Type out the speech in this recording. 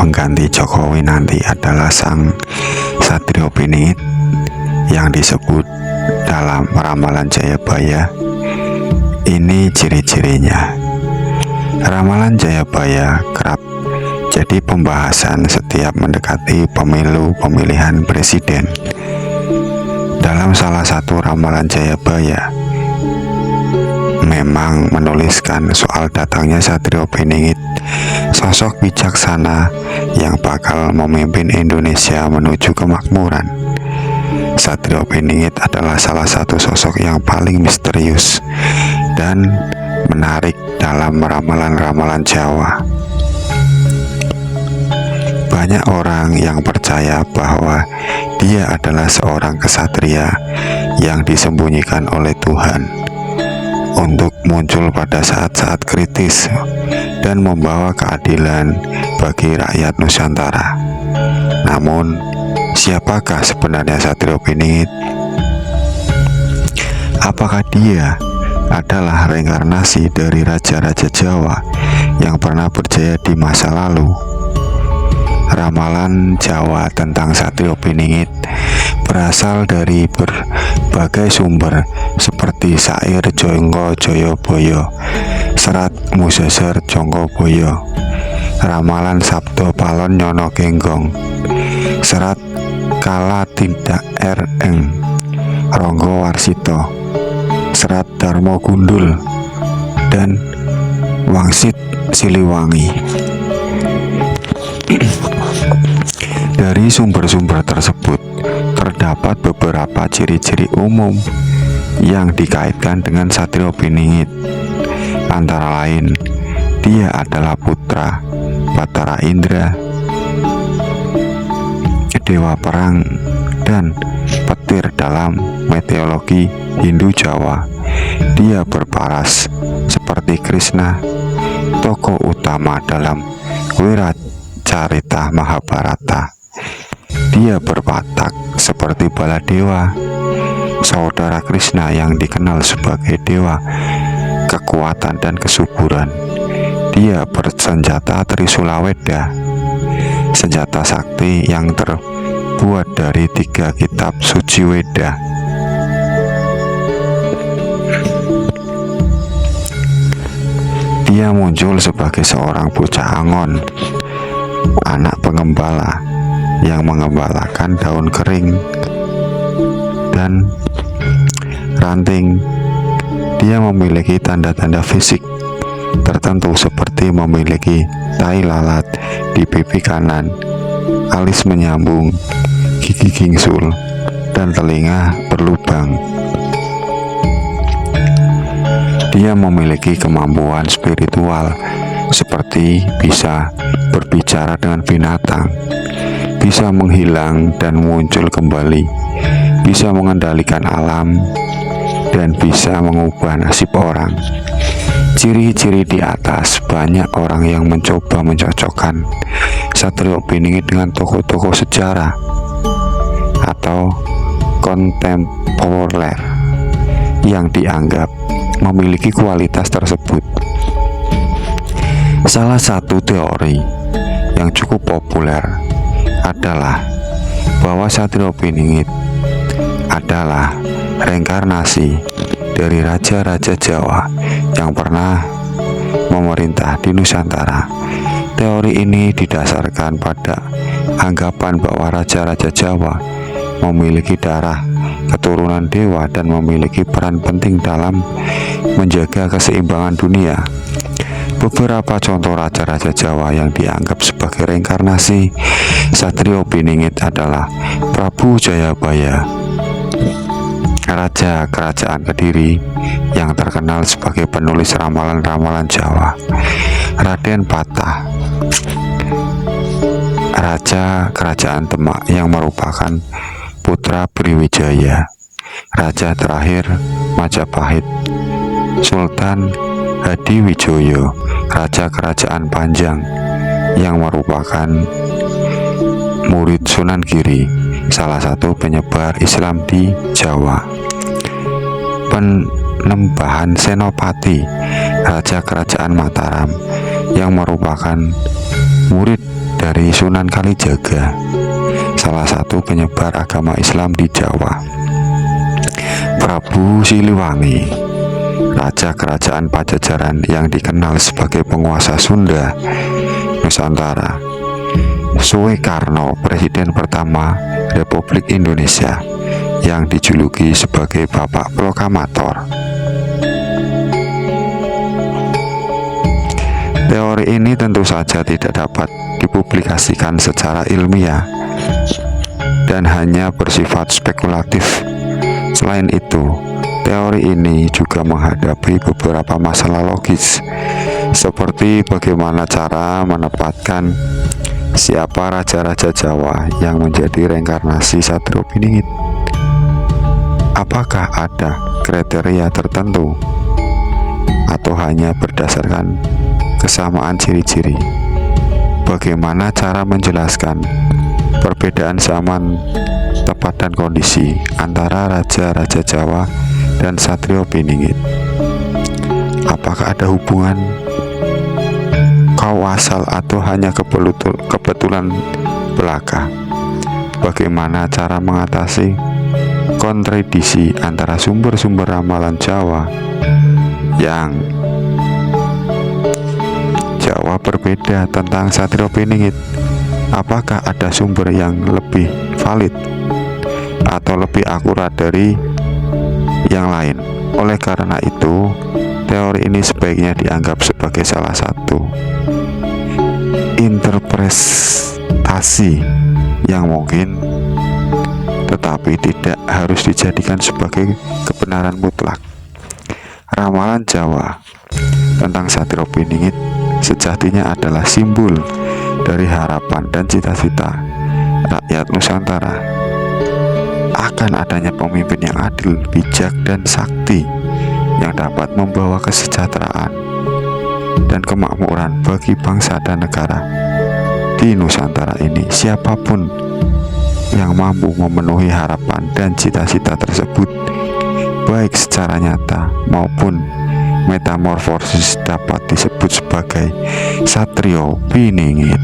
pengganti Jokowi nanti adalah sang Satrio Piningit yang disebut dalam ramalan Jayabaya. Ini ciri-cirinya. Ramalan Jayabaya kerap jadi pembahasan setiap mendekati pemilu pemilihan presiden. Dalam salah satu ramalan Jayabaya memang menuliskan soal datangnya Satrio Piningit, sosok bijaksana yang bakal memimpin Indonesia menuju kemakmuran. Satrio Piningit adalah salah satu sosok yang paling misterius dan menarik dalam ramalan-ramalan Jawa. Banyak orang yang percaya bahwa dia adalah seorang kesatria yang disembunyikan oleh Tuhan untuk muncul pada saat-saat kritis dan membawa keadilan bagi rakyat Nusantara. Namun, siapakah sebenarnya Satrio Piningit? Apakah dia adalah reinkarnasi dari raja-raja Jawa yang pernah berjaya di masa lalu? Ramalan Jawa tentang Satrio Piningit berasal dari berbagai sumber seperti Sair Jongko Joyoboyo, Serat Museser Jongko Boyo, Ramalan Sabdo Palon Nyono Genggong, Serat Kala Tindak Reng Ronggo Warsito, Serat Darmo Gundul, dan Wangsit Siliwangi. Dari sumber-sumber tersebut terdapat beberapa ciri-ciri umum yang dikaitkan dengan Satrio Piningit. Antara lain, dia adalah putra Batara Indra, dewa perang dan petir dalam mitologi Hindu Jawa. Dia berparas seperti Krishna, tokoh utama dalam Wiracarita Mahabharata. Dia berwatak seperti Baladewa, saudara Krishna yang dikenal sebagai dewa kekuatan dan kesuburan. Dia bersenjata Trisula Weda, senjata sakti yang terbuat dari 3 kitab suci Weda. Dia muncul sebagai seorang bocah Angon, anak pengembala yang mengembalakan daun kering dan ranting. Dia memiliki tanda-tanda fisik tertentu seperti memiliki tai lalat di pipi kanan, alis menyambung, gigi gingsul, dan telinga berlubang. Dia memiliki kemampuan spiritual seperti bisa berbicara dengan binatang, bisa menghilang dan muncul kembali, bisa mengendalikan alam, dan bisa mengubah nasib orang. Ciri-ciri di atas banyak orang yang mencoba mencocokkan Satrio Piningit dengan tokoh-tokoh sejarah atau kontemporer yang dianggap memiliki kualitas tersebut. Salah satu teori yang cukup populer adalah bahwa Satrio Piningit adalah reinkarnasi dari raja-raja Jawa yang pernah memerintah di Nusantara. Teori ini didasarkan pada anggapan bahwa raja-raja Jawa memiliki darah keturunan dewa dan memiliki peran penting dalam menjaga keseimbangan dunia. Beberapa contoh raja-raja Jawa yang dianggap sebagai reinkarnasi Satrio Piningit adalah Prabu Jayabaya, Raja Kerajaan Kediri yang terkenal sebagai penulis ramalan-ramalan Jawa, Raden Patah, Raja Kerajaan Demak yang merupakan putra Brawijaya, Raja terakhir Majapahit, Sultan Hadiwijoyo, Raja Kerajaan Panjang yang merupakan murid Sunan Giri, salah satu penyebar Islam di Jawa. Penembahan Senopati, Raja Kerajaan Mataram yang merupakan murid dari Sunan Kalijaga, salah satu penyebar agama Islam di Jawa. Prabu Siliwangi, raja kerajaan Pajajaran yang dikenal sebagai penguasa Sunda Nusantara. Soekarno, presiden pertama Republik Indonesia yang dijuluki sebagai Bapak Proklamator. Teori ini tentu saja tidak dapat dipublikasikan secara ilmiah dan hanya bersifat spekulatif. Selain itu, teori ini juga menghadapi beberapa masalah logis, seperti bagaimana cara menempatkan siapa raja-raja Jawa yang menjadi reinkarnasi Satrio Piningit. Apakah ada kriteria tertentu atau hanya berdasarkan kesamaan ciri-ciri? Bagaimana cara menjelaskan perbedaan zaman, tempat dan kondisi antara raja-raja Jawa dan Satrio Piningit? Apakah ada hubungan kausal atau hanya kebetulan belaka? Bagaimana cara mengatasi kontradiksi antara sumber-sumber ramalan Jawa yang Jawa berbeda tentang Satrio Piningit? Apakah ada sumber yang lebih valid atau lebih akurat dari yang lain? Oleh karena itu, teori ini sebaiknya dianggap sebagai salah satu interpretasi yang mungkin, tetapi tidak harus dijadikan sebagai kebenaran mutlak. Ramalan Jawa tentang Satrio Piningit sejatinya adalah simbol dari harapan dan cita-cita rakyat Nusantara akan adanya pemimpin yang adil, bijak, dan sakti yang dapat membawa kesejahteraan dan kemakmuran bagi bangsa dan negara di Nusantara ini. Siapapun yang mampu memenuhi harapan dan cita-cita tersebut, baik secara nyata maupun metamorfosis, dapat disebut sebagai Satrio Piningit.